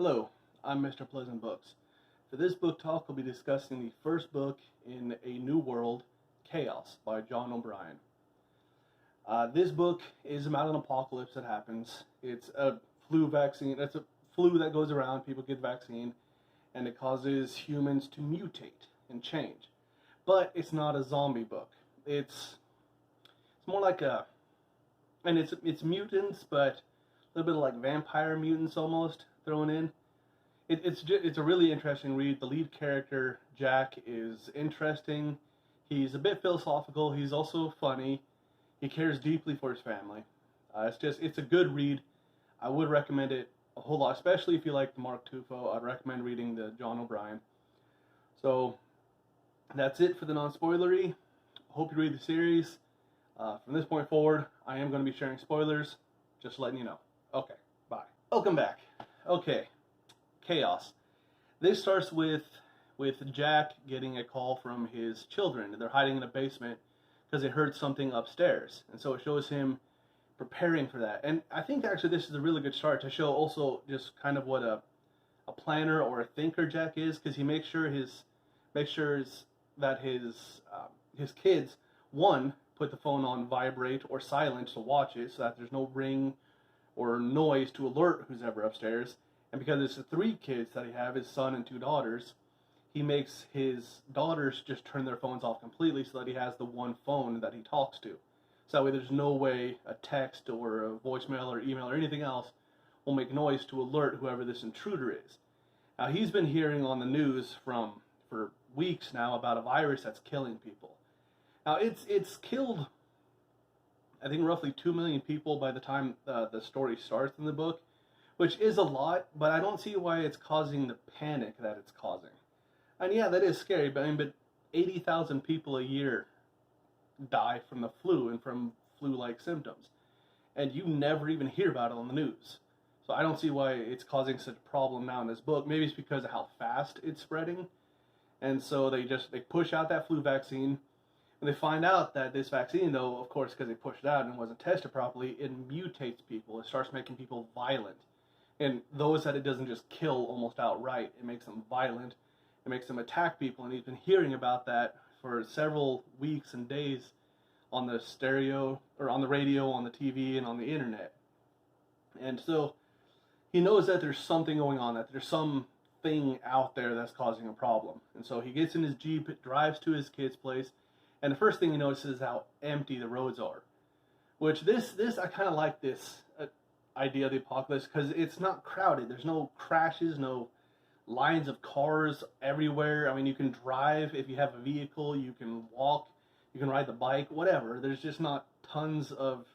Hello, I'm Mr. Pleasant Books. For this book talk, we'll be discussing the first book in A New World, Chaos by John O'Brien. This book is about an apocalypse that happens. It's a flu vaccine. It's a flu that goes around. People get the vaccine, and it causes humans to mutate and change. But it's not a zombie book. It's more like and it's mutants, but a little bit of like vampire mutants almost thrown in. It's a really interesting read. The lead character, Jack, is interesting. He's a bit philosophical. He's also funny. He cares deeply for his family. It's a good read. I would recommend it a whole lot, especially if you like the Mark Tufo. I'd recommend reading the John O'Brien. So that's it for the non-spoilery. Hope you read the series. From this point forward, I am going to be sharing spoilers. Just letting you know. Okay, bye. Welcome back. Okay, Chaos. This starts with Jack getting a call from his children. They're hiding in a basement because they heard something upstairs. And so it shows him preparing for that. And I think actually this is a really good start to show also just kind of what a planner or a thinker Jack is, because he makes sure that his kids, one, put the phone on vibrate or silent to watch it so that there's no ring or noise to alert who's ever upstairs. And because it's the 3 kids that he have, his son and 2 daughters, he makes his daughters just turn their phones off completely so that he has the one phone that he talks to. So that way there's no way a text or a voicemail or email or anything else will make noise to alert whoever this intruder is. Now he's been hearing on the news for weeks now about a virus that's killing people. Now it's killed, I think, roughly 2 million people by the time the story starts in the book, which is a lot, but I don't see why it's causing the panic that it's causing. And yeah, that is scary, but 80,000 people a year die from the flu and from flu-like symptoms, and you never even hear about it on the news. So I don't see why it's causing such a problem now in this book. Maybe it's because of how fast it's spreading, and so they push out that flu vaccine. And they find out that this vaccine, though, of course, because they pushed it out and wasn't tested properly, it mutates people. It starts making people violent. And those that it doesn't just kill almost outright, it makes them violent. It makes them attack people. And he's been hearing about that for several weeks and days on the stereo, or on the radio, on the TV, and on the internet. And so he knows that there's something going on, that there's something out there that's causing a problem. And so he gets in his Jeep, drives to his kid's place, and the first thing he notices is how empty the roads are. Which this I kind of like this idea of the apocalypse, because it's not crowded. There's no crashes, no lines of cars everywhere. I mean, you can drive if you have a vehicle, you can walk, you can ride the bike, whatever. There's just not tons of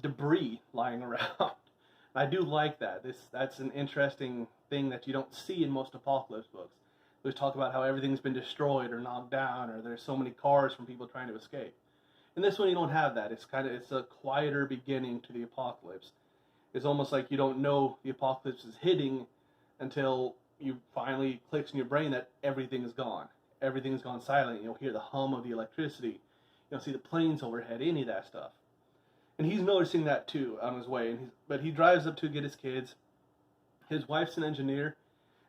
debris lying around. I do like that. That's an interesting thing that you don't see in most apocalypse books. They talk about how everything's been destroyed or knocked down, or there's so many cars from people trying to escape. In this one, you don't have that. It's a quieter beginning to the apocalypse. It's almost like you don't know the apocalypse is hitting until you finally clicks in your brain that everything is gone. Everything's gone silent. You'll hear the hum of the electricity. You don't see the planes overhead, any of that stuff. And he's noticing that too on his way. But he drives up to get his kids. His wife's an engineer.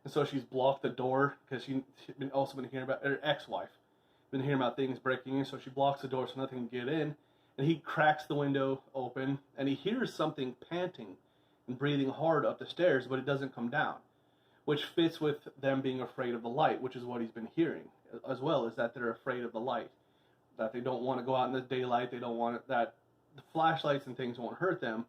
And so she's blocked the door because she's also been hearing about, her ex-wife, been hearing about things breaking in, so she blocks the door so nothing can get in. And he cracks the window open, and he hears something panting and breathing hard up the stairs, but it doesn't come down, which fits with them being afraid of the light, which is what he's been hearing, as well as that they're afraid of the light, that they don't want to go out in the daylight, they don't want it, that the flashlights and things won't hurt them,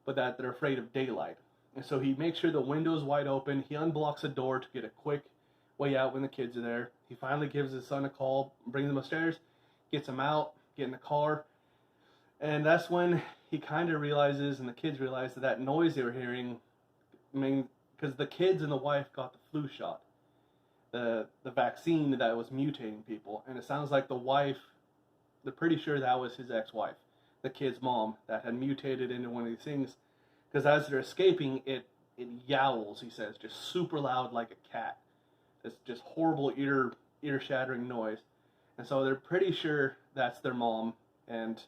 but that they're afraid of daylight. And so he makes sure the window's wide open. He unblocks the door to get a quick way out when the kids are there. He finally gives his son a call, brings him upstairs, gets him out, get in the car. And that's when he kind of realizes, and the kids realize, that noise they were hearing, because the kids and the wife got the flu shot, the vaccine that was mutating people. And it sounds like the wife, they're pretty sure that was his ex-wife, the kid's mom, that had mutated into one of these things. Because as they're escaping, it yowls, he says, just super loud like a cat. It's just horrible ear-shattering noise. And so they're pretty sure that's their mom, and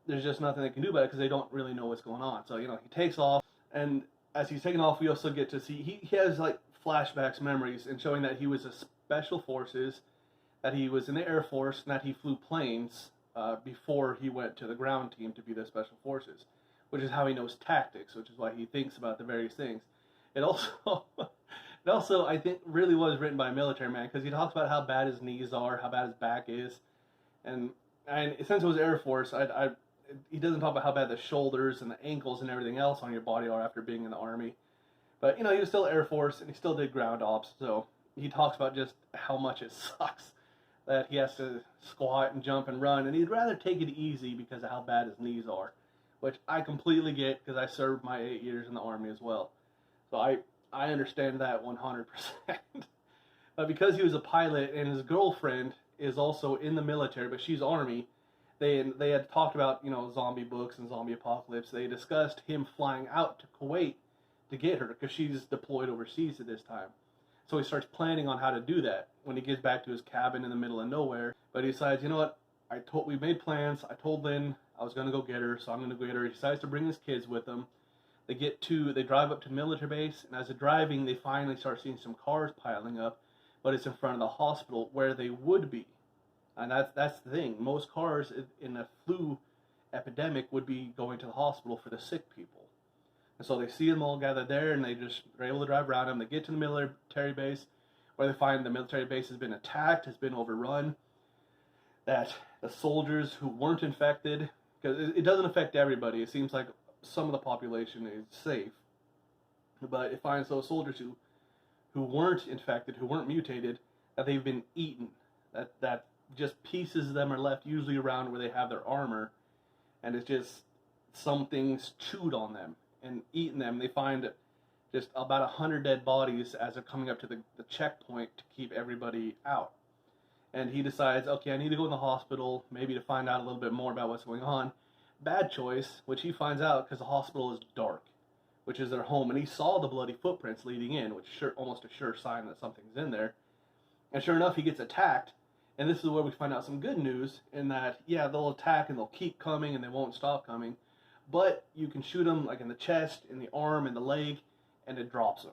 there's just nothing they can do about it because they don't really know what's going on. So, he takes off, and as he's taking off, we also get to see he has like flashbacks, memories, and showing that he was a special forces, that he was in the Air Force, and that he flew planes before he went to the ground team to be the special forces, which is how he knows tactics, which is why he thinks about the various things. It also, it also I think really was written by a military man, because he talks about how bad his knees are, how bad his back is, and since it was Air Force, he doesn't talk about how bad the shoulders and the ankles and everything else on your body are after being in the Army. But, he was still Air Force, and he still did ground ops, so he talks about just how much it sucks that he has to squat and jump and run, and he'd rather take it easy because of how bad his knees are, which I completely get, because I served my 8 years in the Army as well. So I understand that 100%. But because he was a pilot, and his girlfriend is also in the military, but she's Army, they had talked about, zombie books and zombie apocalypse. They discussed him flying out to Kuwait to get her, because she's deployed overseas at this time. So he starts planning on how to do that when he gets back to his cabin in the middle of nowhere. But he decides, you know what, we made plans. I told Lynn I was going to go get her, so I'm going to go get her. He decides to bring his kids with him. They drive up to military base, and as they're driving, they finally start seeing some cars piling up, but it's in front of the hospital where they would be. And that's the thing. Most cars in a flu epidemic would be going to the hospital for the sick people. And so they see them all gathered there, and they're able to drive around them. They get to the military base, where they find the military base has been attacked, has been overrun, that the soldiers who weren't infected, because it doesn't affect everybody. It seems like some of the population is safe. But it finds those soldiers who weren't infected, who weren't mutated, that they've been eaten. That just pieces of them are left usually around where they have their armor, and it's just something's chewed on them and eaten them. They find just about 100 dead bodies as they're coming up to the checkpoint to keep everybody out. And he decides, okay, I need to go in the hospital, maybe to find out a little bit more about what's going on. Bad choice, which he finds out because the hospital is dark, which is their home, and he saw the bloody footprints leading in, which is almost a sure sign that something's in there. And sure enough, he gets attacked. And this is where we find out some good news, in that, yeah, they'll attack and they'll keep coming and they won't stop coming, but you can shoot them like in the chest, in the arm, in the leg, and it drops them.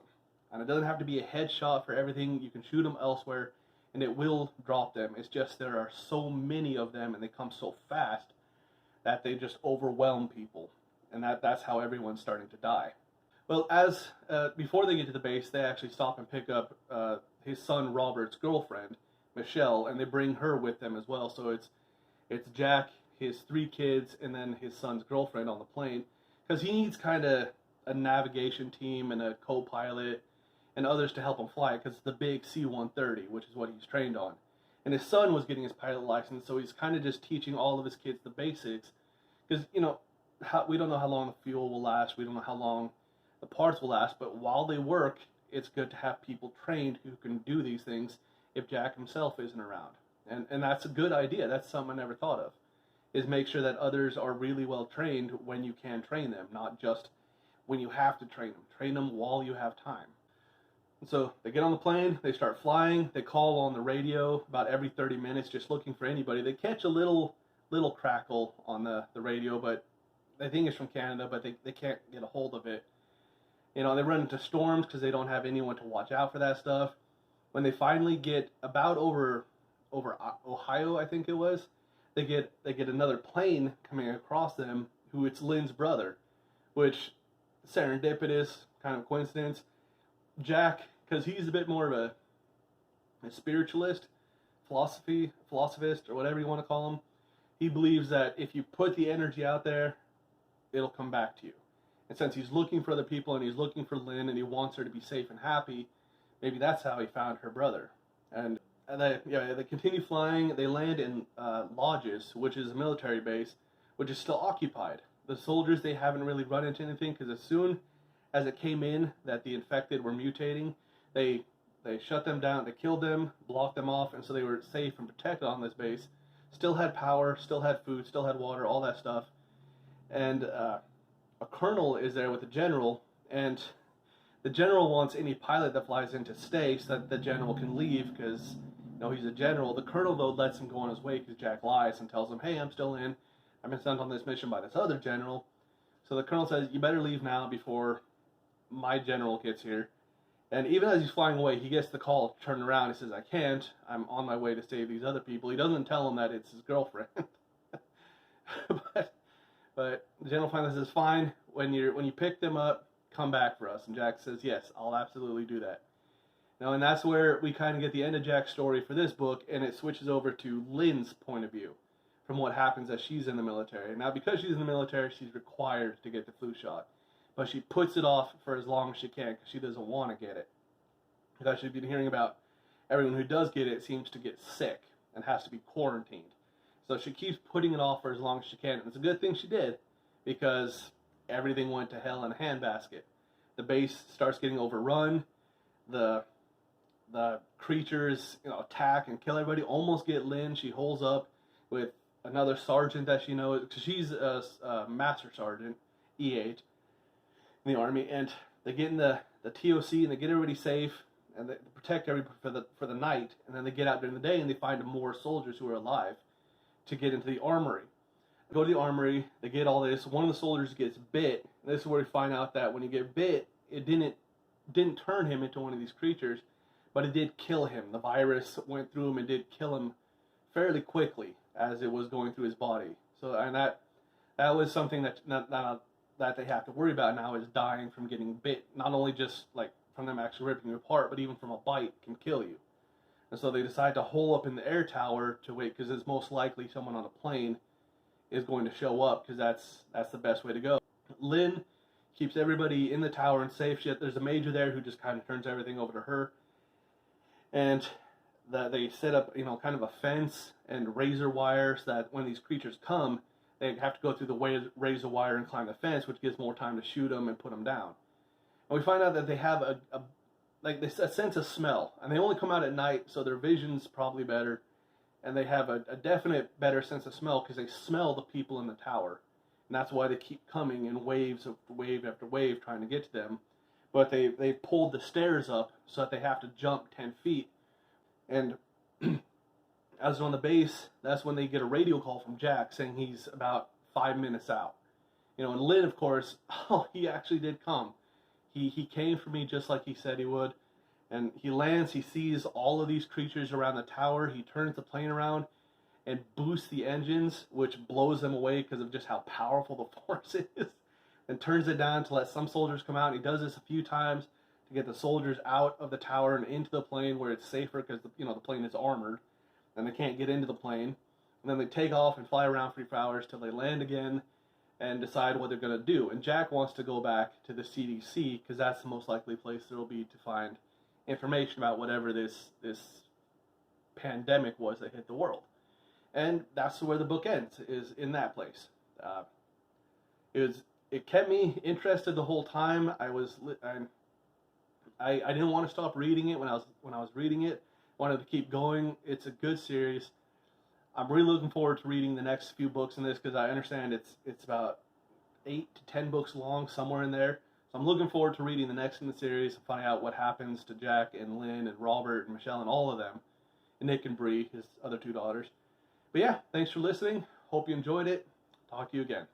And it doesn't have to be a headshot for everything. You can shoot them elsewhere, and it will drop them. It's just there are so many of them, and they come so fast that they just overwhelm people. And that's how everyone's starting to die. Well, before they get to the base, they actually stop and pick up his son Robert's girlfriend, Michelle, and they bring her with them as well. So it's Jack, his 3 kids, and then his son's girlfriend on the plane, because he needs kind of a navigation team and a co-pilot and others to help him fly, because it's the big C-130, which is what he's trained on. And his son was getting his pilot license, so he's kind of just teaching all of his kids the basics, because we don't know how long the fuel will last, we don't know how long the parts will last, but while they work, it's good to have people trained who can do these things if Jack himself isn't around. And that's a good idea. That's something I never thought of, is make sure that others are really well trained when you can train them, not just when you have to train them. Train them while you have time. And so they get on the plane, they start flying, they call on the radio about every 30 minutes just looking for anybody. They catch a little crackle on the radio, but I think it's from Canada, but they can't get a hold of it. They run into storms because they don't have anyone to watch out for that stuff. When they finally get about over Ohio, I think it was, they get another plane coming across them, who it's Lynn's brother, which serendipitous kind of coincidence. Jack, because he's a bit more of a spiritualist, philosophist, or whatever you want to call him, he believes that if you put the energy out there, it'll come back to you. And since he's looking for other people, and he's looking for Lynn, and he wants her to be safe and happy, maybe that's how he found her brother. And they continue flying. They land in Lodges, which is a military base, which is still occupied. The soldiers, they haven't really run into anything, because as soon as it came in that the infected were mutating, they shut them down, they killed them, blocked them off, and so they were safe and protected on this base. Still had power, still had food, still had water, all that stuff. And a colonel is there with the general, and the general wants any pilot that flies in to stay so that the general can leave, because he's a general. The colonel, though, lets him go on his way because Jack lies and tells him, hey, I'm still in. I've been sent on this mission by this other general. So the colonel says, you better leave now before my general gets here. And even as he's flying away, he gets the call to turn around. He says, I can't. I'm on my way to save these other people. He doesn't tell him that it's his girlfriend. but the general finally says, fine, when you pick them up, come back for us. And Jack says, yes, I'll absolutely do that. Now, and that's where we kind of get the end of Jack's story for this book, and it switches over to Lynn's point of view from what happens as she's in the military. Now, because she's in the military, she's required to get the flu shot. But she puts it off for as long as she can because she doesn't want to get it. Because she's been hearing about everyone who does get it seems to get sick and has to be quarantined. So she keeps putting it off for as long as she can. And it's a good thing she did because everything went to hell in a handbasket. The base starts getting overrun. The creatures, attack and kill everybody. Almost get Lynn. She holds up with another sergeant that she knows, because she's a master sergeant, E8, in the army, and they get in the TOC and they get everybody safe and they protect everybody for the night, and then they get out during the day and they find more soldiers who are alive to get into the armory. They go to the armory, they get all this. One of the soldiers gets bit. And this is where we find out that when you get bit, it didn't turn him into one of these creatures, but it did kill him. The virus went through him and did kill him fairly quickly as it was going through his body. So, and that was something that that they have to worry about now, is dying from getting bit. Not only just like from them actually ripping you apart, but even from a bite can kill you. And so they decide to hole up in the air tower to wait, because it's most likely someone on a plane is going to show up, because that's the best way to go. Lynn keeps everybody in the tower and safe. There's a major there who just kind of turns everything over to her. And they set up, kind of a fence and razor wire, so that when these creatures come, they have to go through the razor wire and climb the fence, which gives more time to shoot them and put them down. And we find out that they have a sense of smell, and they only come out at night, so their vision's probably better, and they have a definite better sense of smell because they smell the people in the tower, and that's why they keep coming in waves of wave after wave trying to get to them. But they pulled the stairs up so that they have to jump 10 feet, and as on the base, that's when they get a radio call from Jack saying he's about 5 minutes out. And Lynn, of course, he actually did come. He came for me just like he said he would. And he lands, he sees all of these creatures around the tower. He turns the plane around and boosts the engines, which blows them away because of just how powerful the force is. And turns it down to let some soldiers come out. And he does this a few times to get the soldiers out of the tower and into the plane where it's safer, because the plane is armored and they can't get into the plane. And then they take off and fly around for 3 hours till they land again and decide what they're going to do. And Jack wants to go back to the CDC because that's the most likely place there will be to find information about whatever this pandemic was that hit the world. And that's where the book ends, is in that place. It kept me interested the whole time. I didn't want to stop reading it when I was reading it. I wanted to keep going. It's a good series. I'm really looking forward to reading the next few books in this, because I understand it's about 8 to 10 books long, somewhere in there. So I'm looking forward to reading the next in the series and finding out what happens to Jack and Lynn and Robert and Michelle and all of them, and Nick and Bree, his other 2 daughters. But yeah, thanks for listening. Hope you enjoyed it. Talk to you again.